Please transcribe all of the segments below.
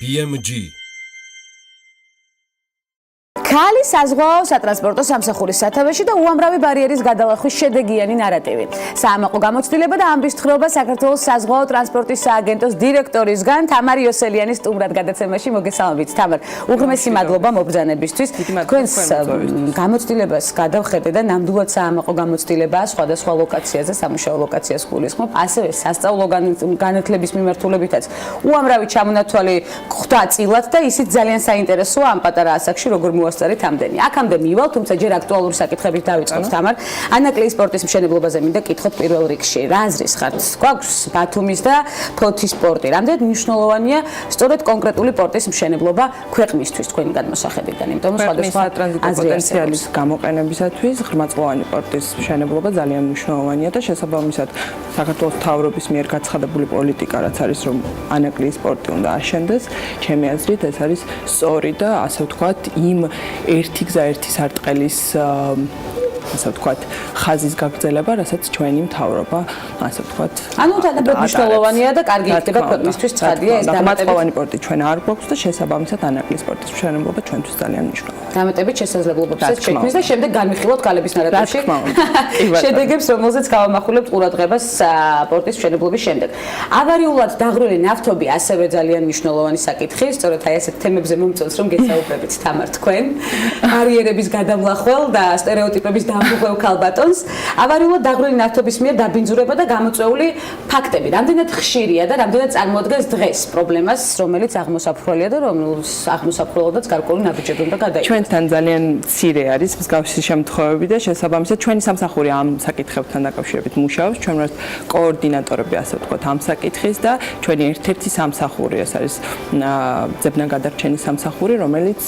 BMG ქალის საზღვაო სატრანსპორტო სამსახურის სათავეში და უამრავი ბარიერის გადალახვის შედეგიანი ნარატივი. საამაყო გამოცდილება და ამბის თხრობა საქართველოს საზღვაო ტრანსპორტის სააგენტოს დირექტორისგან თამარ იოსელიანის სტუმრად გადაცემაში მოგესალმებით. თამარ, უღრმესი მადლობა მობრძანებისთვის. თქვენს გამოცდილებას გადავხედე და ნამდვილად საამაყო გამოცდილებაა სხვადასხვა ლოკაციაზე, სამუშაო ლოკაციას გულისხმობ, ასევე სასწავლო განათლების მიმართულებითაც უამრავი ჩამონათვალი ხვდა წილად და ისიც ძალიან საინტერესოა ამ პატარა ასაკში როგორ მოასწარით ამდენი. აქამდე მივალ, თუმცა ჯერ აქტუალური საკითხებით დავიწყოთ თამარ. ანაკლიის სპორტის მშენებლობაზე მინდა კითხოთ პირველ რიგში. რა აზრის ხართ? გვაქვს ბათუმის და ფოთის სპორტი. რამდენად მნიშვნელოვანია სწორედ კონკრეტული სპორტის მშენებლობა ქვეყნისთვის თქვენი გადმოსახედიდან? იმიტომ რომ სხვადასხვა ტრანზიტო პოტენციალის გამოყენებისათვის ღრმაწლოვანი სპორტის მშენებლობა ძალიან მნიშვნელოვანია და შესაბამისად საქართველოს მთავრობის მიერ გაცხადებული პოლიტიკა რაც არის რომ ანაკლიის სპორტი უნდა აშენდეს, ჩემი აზრით ეს არის სწორი და ასე ვთქვათ იმ ერთი გზა ერთი სარტყელის ასე ვთქვათ ხაზის გაგრძელება, რასაც ჩვენი მთავრობა ასე ვთქვათ. ანუ თანაბრად მნიშვნელოვანია და კარგი იქნება ქვეყნისთვის ცხადია ეს დამატებითი სპორტი ჩვენ არ გვაქვს და შესაბამისად ანაკლიის სპორტის მშენებლობა ჩვენთვის ძალიან მნიშვნელოვანია. დამატებით შესაძლებლობებსაც შექმნის და შემდეგ განვიხილოთ ქალების ნარატივში. შედეგებს, რომელზეც გავამახვილებთ ყურადღებას სპორტის მშენებლობის შემდეგ. ავარიულად დაღვრილი ნავთობი ასევე ძალიან მნიშვნელოვანი საკითხი, სწორედ აი ასეთ თემებზე მომწონს რომ გესაუბრებით თამარ თქვენ. ბარიერების გადამლახვალ და სტერეოტიპების დამღუღელ ქალბატონს. ავარიულად დაღვრილი ნავთობის მიერ დაბინძურება და გამოწვეული ფაქტები. რამდენად ხშირია და რამდენად წარმოადგენს დღეს პრობლემას, რომელიც აღმოსაფრველია და რომელს აღმოსაფრველოდაც გარკვეული ნაბიჯები უნდა გადაიღოს. ჩვენთან ძალიან მცირე არის მსგავსი შემთხვევები და შესაბამისად ჩვენი სამსახური ამ საკითხებთან დაკავშირებით მუშაობს. ჩვენ ვართ კოორდინატორები, ასე ვთქვათ, ამ საკითხის და ჩვენი ერთ-ერთი სამსახური ეს არის ძებნა გადარჩენის სამსახური, რომელიც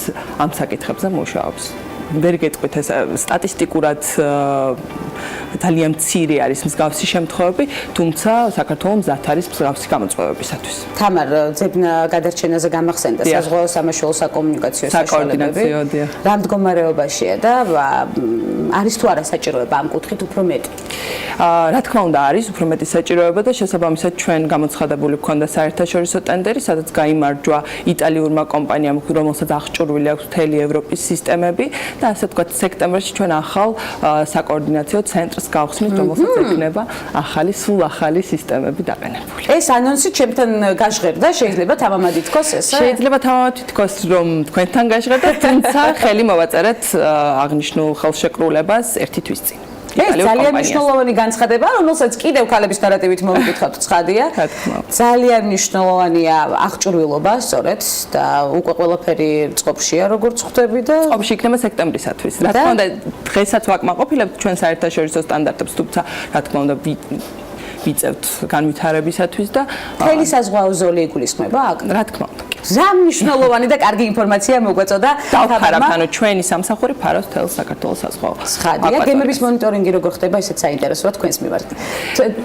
ამ საკითხებზე მუშაობს. ვერ გეტყვით ეს სტატისტიკურად ძალიან მცირე არის მსგავსი შემთხვევები, თუმცა საქართველოს მზად არის მსგავსი გამოწვევებისათვის. თამარ, ძებნა გადარჩენაზე გამახსენდა საზღვაო სამაშველო საკომუნიკაციო საშუალებები. რა მდგომარეობაშია და არის თუ არა საჭიროება ამ კუთხით უფრო მეტი? რა თქმა უნდა არის უფრო მეტი საჭიროება და შესაბამისად ჩვენ გამოცხადებული გვქონდა საერთაშორისო ტენდერი, სადაც გაიმარჯვა იტალიურმა კომპანიამ, რომელსაც აღჭურვილი აქვს მთელი ევროპის სისტემები და ასე ვთქვათ სექტემბერში ჩვენ ახალ საკოორდინაციო ცენტრს გავხსნით, რომელსაც ექნება სულ ახალი სისტემები დაყენებული. ეს ანონსი ჩემთან გაჟღერდა, შეიძლება თამამად ითქოს ესე? შეიძლება თამამად ითქოს რომ თქვენთან გაჟღერდა, თუმცა ხელი მოვაწერეთ აღნიშნულ ხელშეკრულებას ერთი თვის წინ. ეს ძალიან მნიშვნელოვანი განცხადება, რომელსაც კიდევ ქალების ნარატივით მოვიკითხავთ, ცხადია. ძალიან მნიშვნელოვანია აღჭურვილობა, სწორედ და უკვე ყველაფერი წყობშია, როგორც ხვდები და წყობში იქნება სექტემბრისათვის. რა თქმა უნდა, დღესაც ვაკმაყოფილებთ ჩვენ საერთაშორისო სტანდარტებს, თუმცა რა თქმა უნდა ვიწევთ განვითარებისათვის და მთელი საზღვაო ზოლი იგულისხმება აქ? რა თქმა უნდა. რა მნიშვნელოვანი და კარგი ინფორმაცია მოგვეწოდა დავფარავთ, ანუ ჩვენი სამსახური ფარავს მთელ საქართველოს საზღვაო. ცხადია, გემების მონიტორინგი როგორ ხდება, ისეთ საინტერესოა თქვენს მიმართ.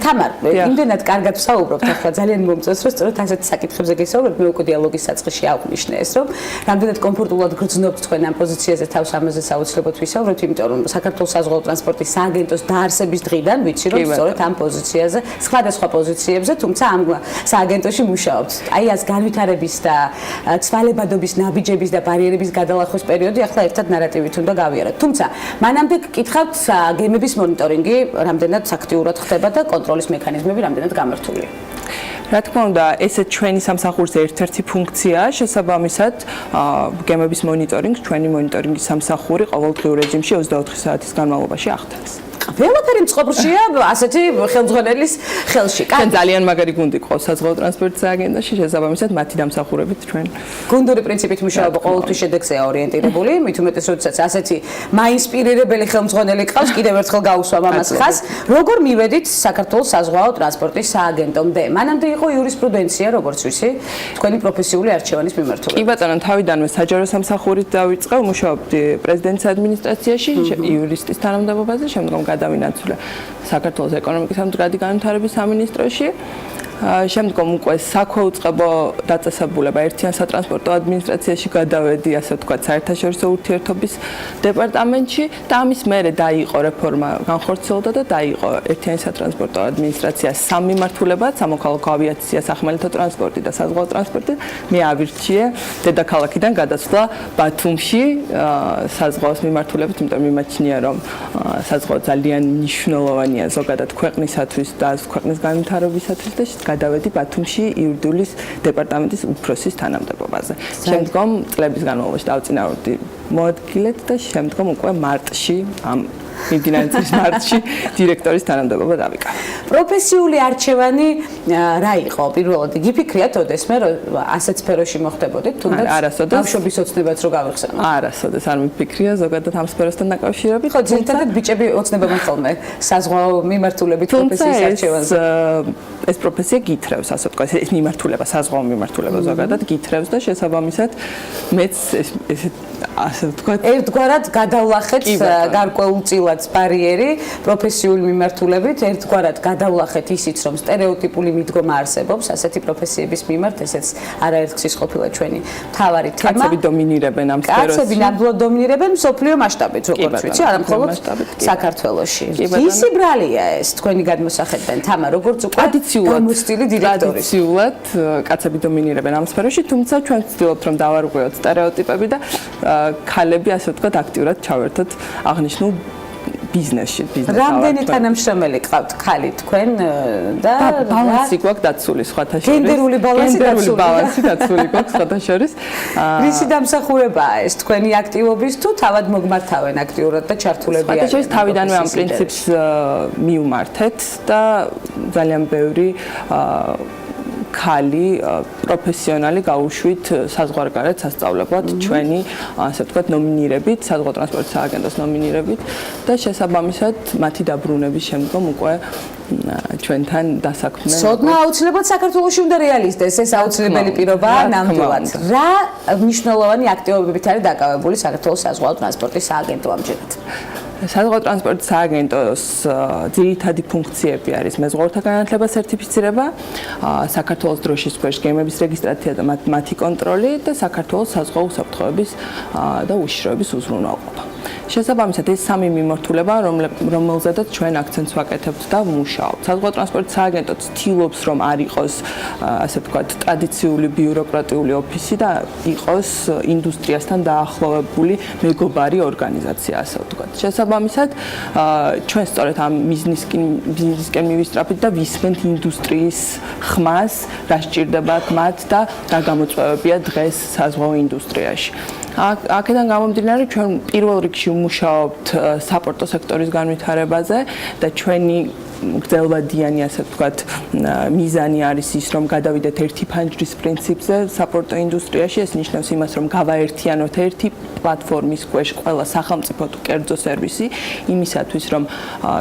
თამარ, იმდენად კარგად ვსაუბრობთ ახლა, ძალიან მომწონს, რომ სწორედ ასეთ საკითხებზე გესაუბრებ, მე უკვე დიალოგის საწყისში აღვნიშნე ეს, რომ რამდენად კომფორტულად გრძნობთ თქვენ ამ პოზიციაზე თავს ამაზე საოცრებოდ ვისაუბრებთ, იმიტომ რომ საქართველოს საზღვაო ტრანსპორტის სააგენტოს დაარსების დღიდან ვიცი, რომ სწორედ ამ პოზიციაზე, სხვადასხვა პოზიციებზე, თუმცა ამ სააგენტოში მუშაობთ. აი ეს განვითარების და ცვალებადობის ნაბიჯების და ბარიერების გადალახვის პერიოდი ახლა ერთად ნარატივით უნდა გავიაროთ. თუმცა მანამდე გკითხავთ გემების მონიტორინგი რამდენად აქტიურად ხდება და კონტროლის მექანიზმები რამდენად გამართულია. რა თქმა უნდა, ესე ჩვენი სამსახურის ერთ-ერთი ფუნქციაა, შესაბამისად გემების მონიტორინგს ჩვენი მონიტორინგის სამსახური ყოველდღიურ რეჟიმში 24 საათის განმავლობაში ახდენს. ყველაფერი მწყობრშია ასეთი ხელმძღვანელის ხელში. ჩვენ ძალიან მაგარი გუნდი ყავს საზღვაო ტრანსპორტის სააგენტოში, შესაბამისად მათი დამსახურებით ჩვენ გუნდური პრინციპით მუშაობა ყოველთვის შედეგზეა ორიენტირებული, მით უმეტეს როდესაც ასეთი მაინსპირირებელი ხელმძღვანელი ყავს, კიდევ ერთხელ გაუსვამ ამას ხაზს. როგორ მივედით საქართველოს საზღვაო ტრანსპორტის სააგენტომდე? მანამდე იყო იურისპრუდენცია, როგორც ვიცი, თქვენი პროფესიული არჩევანის მიმართულებით. კი ბატონო, თავიდანვე საჯარო სამსახურით დავიწყე, მუშაობდი პრეზიდენტის ადმინისტრაციაში, იურისტის თანამდებობაზე, შემდგომ გადავინაცვლე საქართველოს ეკონომიკის ამდგრადი განვითარების სამინისტროში. შემდგომ უკვე საქვეუწყებო დაწესებულება ერთიან სატრანსპორტო ადმინისტრაციაში გადავედი, ასე ვთქვათ, საერთაშორისო ურთიერთობის დეპარტამენტში და ამის მერე დაიწყო რეფორმა, განხორციელდა და დაიწყო ერთიანი სატრანსპორტო ადმინისტრაცია სამ მიმართულებად, სამოქალაქო ავიაცია, სახმელეთო ტრანსპორტი და საზღვაო ტრანსპორტი. მე ავირჩიე დედაქალაქიდან გადასვლა ბათუმში საზღვაოს მიმართულებით, იმიტომ მიმაჩნია, რომ საზღვაო ძალიან მნიშვნელოვანია ზოგადად ქვეყნისათვის და ქვეყნის განვითარებისათვის და გადავედი ბათუმში იურიდიულის დეპარტამენტის უფროსის თანამდებობაზე. შემდგომ წლების განმავლობაში დავწინააღმდეგე მოადგილედ და შემდგომ უკვე მარტში მიმდინარე წლის მარტში დირექტორის თანამდებობა დავიკავე. პროფესიული არჩევანი რა იყო? პირველად გიფიქრიათ ოდესმე რომ ასეთ სფეროში მოხდებოდით, თუნდაც ბავშვობის ოცნებაც რო გავიხსენოთ? არასოდეს არ მიფიქრია ზოგადად ამ სფეროსთან დაკავშირებით. ხო, ძირითადად ბიჭები ოცნებობენ ხოლმე საზღვაო მიმართულებით პროფესიის არჩევანზე. ეს პროფესია გითრევს, ასე ვთქვათ, ეს მიმართულება, საზღვაო მიმართულება ზოგადად გითრევს და შესაბამისად მეც ესე ასე ვთქვათ, ერთგვარად გადავლახეთ გარკვეულწილად ბარიერი პროფესიული მიმართულებით, ერთგვარად გადავლახეთ ისიც, რომ სტერეოტიპული მიდგომა არსებობს ასეთი პროფესიების მიმართ, ესეც არაერთხის ყოფილა ჩვენი მთავარი თემა. კაცები დომინირებენ ამ სფეროში. კაცები ნამდვილად დომინირებენ მსოფლიო მასშტაბით, როგორც ვიცი, არა მხოლოდ საქართველოში. ისი ბრალია ეს თქვენი გადმოსახედიდან, თამარ, როგორც უკვე გამოცდილი დირექტორის. ტრადიციულად კაცები დომინირებენ ამ სფეროში, თუმცა ჩვენ ვცდილობთ რომ დავარღვიოთ სტერეოტიპები და ქალები ასე ვთქვათ აქტიურად ჩავერთოთ აღნიშნულ ბიზნესში. რამდენი თანამშრომელი გყავთ ქალი თქვენ და ბალანსი გვაქვს დაცული სხვათა შორის. გენდერული ბალანსი დაცული გვაქვს სხვათა შორის. რისი დამსახურებაა ეს თქვენი აქტივობის თუ თავად მოგმართავენ აქტიურად და ჩართულები არიან? სხვათა შორის თავიდანვე ამ პრინციპს მივმართეთ და ძალიან ბევრი ქალი პროფესიონალი გაუშვით საზღვარგარეთ სასწავლებლად ჩვენი ასე ვთქვათ ნომინირებით, საზღვაო ტრანსპორტის სააგენტოს ნომინირებით და შესაბამისად მათი დაბრუნების შემდგომ უკვე ჩვენთან დასაქმდნენ. ცოდნა აუცილებლად საქართველოში უნდა რეალიზდეს, ეს აუცილებელი პირობაა ნამდვილად. რა მნიშვნელოვანი აქტივობებით არის დაკავებული საქართველოს საზღვაო ტრანსპორტის სააგენტო ამჯერად? საზღვაო ტრანსპორტის სააგენტოს ძირითადი ფუნქციები არის მეზღვაურთა განათლება, სერტიფიცირება, საქართველოს დროშის ქვეშ გემების რეგისტრაცია და მათი კონტროლი და საქართველოს საზღვაო უსაფრთხოების და უშიშროების უზრუნველყოფა. შესაბამისად ეს სამი მიმართულება, რომელზედაც ჩვენ აქცენტს ვაკეთებთ და ვმუშაობთ. საზღვაო ტრანსპორტის სააგენტო ცდილობს რომ არ იყოს ასე ვთქვათ ტრადიციული ბიუროკრატიული ოფისი და იყოს ინდუსტრიასთან დაახლოვებული მეგობარი ორგანიზაცია, ასე ვთქვათ. შესაბამისად ჩვენ სწორედ ამ ბიზნესისკენ მივისწრაფით და ვისმენთ ინდუსტრიის ხმას, რა სჭირდებათ მათ და რა გამოწვევებია დღეს საზღვაო ინდუსტრიაში. აქედან გამომდინარე ჩვენ პირველ რიგში ვმუშაობთ საპორტო სექტორის განვითარებაზე და ჩვენი გრძელვადიანი ასე ვთქვათ მიზანი არის ის რომ გადავიდეთ ერთი ფანჯრის პრინციპზე საპორტო ინდუსტრიაში. ეს ნიშნავს იმას რომ გავაერთიანოთ ერთი პლატფორმის ქვეშ ყველა სახელმწიფო თუ კერძო სერვისი იმისათვის რომ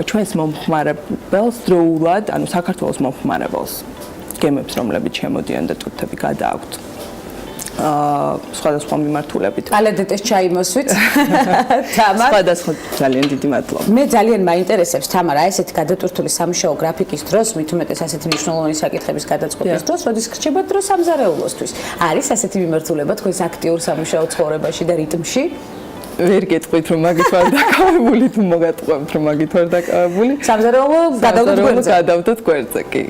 ჩვენს მომხმარებელს დროულად, ანუ საქართველოს მომხმარებელს გემებს რომლებიც შემოდიან და ტუტები გადააქვთ სხვადასხვა მიმართულებით. კალედეტეს ჩაიმოსვით. თამარ. სხვადასხვა ძალიან დიდი მადლობა. მე ძალიან მაინტერესებს თამარ, აი ესეთი გადატვირთული სამუშაო გრაფიკის დროს, მით უმეტეს ასეთი მნიშვნელოვანი საკითხების გადაწყობის დროს, როდის გრჩება დრო სამზარეულოსთვის. არის ასეთი მიმართულება თქვენს აქტიურ სამუშაო ცხოვრებაში და რიტმში? ვერ გეტყვით რომ მაგით ვარ დაკავებული თუ მოგატყვევთ რომ მაგით ვარ დაკავებული. სამზარეულო გადავდოთ გვერდზე კი.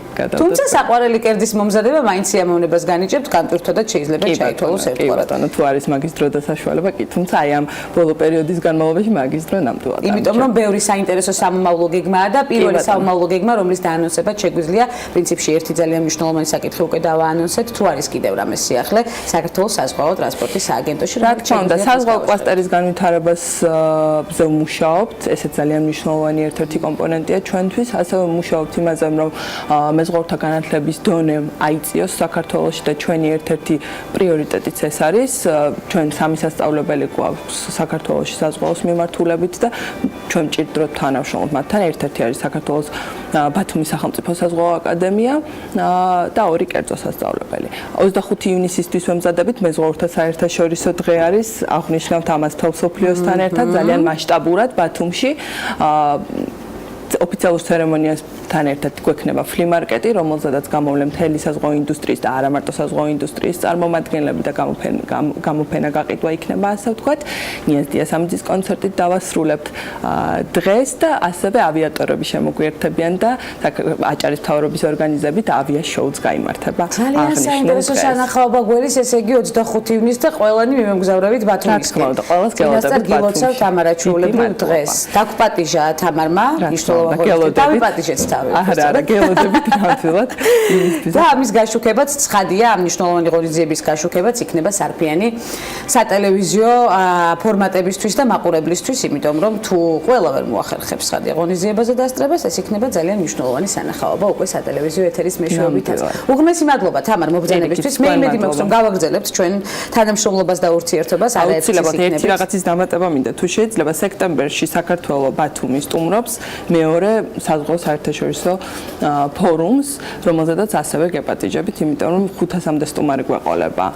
თუმცა საყვარელი კერძის მომზადება მაინც სიამოვნებას განიჭებთ, განტვირთოდათ შეიძლება ჩაითვალოს ერთგვარად. თუ არის მაგის დრო და საშუალება კი, თუმცა აი ამ ბოლო პერიოდის განმავლობაში მაგის დრო ნამდვილად. იმიტომ რომ ბევრი საინტერესო სამომავლო გეგმაა და პირველი სამომავლო გეგმა, რომლის დაანონსება შეგვიძლია პრინციპში ერთი ძალიან მნიშვნელოვანი საკითხი უკვე დავაანონსეთ, თუ არის კიდევ რამე სიახლე საქართველოს საზღვაო ტრანსპორტის სააგენტოში. რა თქმა უნდა, საზღვაო კლასტერის განვითარებას ვმუშაობთ, ესეც ძალიან მნიშვნელოვანი ერთ-ერთი კომპონენტია ჩვენთვის, ასევე ვმუშაობთ იმაზე, რომ მეზღვაურთა განათლების დონე აიწიოს საქართველოში და ჩვენი ერთ-ერთი პრიორიტეტიც ეს არის. ჩვენ სამი სასწავლებელი გვაქვს საქართველოში საზღვაოს მიმართულებით და ჩვენ მჭირდროთ თანამშრომლობთ მათთან. ერთ-ერთი არის საქართველოს ბათუმის სახელმწიფო საზღვაო აკადემია და ორი კერძო სასწავლებელი. 25 ივნისისთვის ვემზადებით მეზღვაურთა საერთაშორისო დღე არის, აღვნიშნავთ ამას მსოფლიოსთან ერთად ძალიან მასშტაბურად ბათუმში. ოფიციალურ ცერემონიასთან ერთად გვექნება ფლიმარკეტი, რომელზედაც გამოვლენ მთელი საზღვაო ინდუსტრიის და არა მარტო საზღვაო ინდუსტრიის წარმომადგენლები და გამოფენა გაყიდვა იქნება, ასე ვთქვათ. ნიაზ დიასამიძის კონცერტით დავასრულებთ დღეს და ასევე ავიატორები შემოგვიერთებიან და აჭარის მთავრობის ორგანიზებით ავიაშოუც გაიმართება. ძალიან საინტერესო სანახაობა გველის, ესე იგი 25 ივნისს და ყველანი მიმოგზავრებით ბათუმისკენ. ყველას გელოდებით თამარაჩულებრივ დღეს. დაგვპატიჟა თამარმა, მნიშვნელოვანი ღონისძიება. დავიპატიჟეთ თავი. არა, გელოდებით ნამდვილად. და ამის გაშუქებაც ცხადია, ამ მნიშვნელოვანი ღონისძიების გაშუქებაც იქნება სარფიანი სატელევიზიო ფორმატებისთვის და მაყურებლისთვის, იმიტომ რომ თუ ყველა ვერ მოახერხებს ცხადია ღონისძიებაზე დასწრებას, ეს იქნება ძალიან მნიშვნელოვანი სანახაობა უკვე სატელევიზიო ეთერის მეშვეობითაც. უღრმესი მადლობა თამარ მობრძანებისთვის. მე იმედი მაქვს რომ გავაგრძელებთ ჩვენ თანამშრომლობას და ურთიერთობას არაერთი ერთი რაღაცის დამატება მინდა. თუ შეიძლება სექტემბერში საქართველოს ბათუმი სტუმრობს მეორე საზღვაო საერთაშორისო ფორუმს, რომელზედაც ასევე გეპატიჟებით, იმიტომ რომ 500-მდე სტუმარი გვეყოლება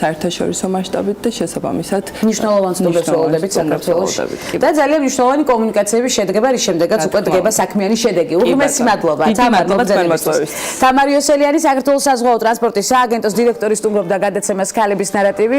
საერთაშორისო მასშტაბით და შესაბამისად მნიშვნელოვან სტუმრებს ველოდებით საქართველოში. და ძალიან მნიშვნელოვანი კომუნიკაციები შედგება, რის შემდეგაც უკვე დგება საქმიანი შედეგი. უღრმესი მადლობა თამარ მობრძანებისთვის. თამარ იოსელიანი საქართველოს საზღვაო ტრანსპორტის სააგენტოს დირექტორი სტუმრობდა გადაცემას ქალების ნარატივი.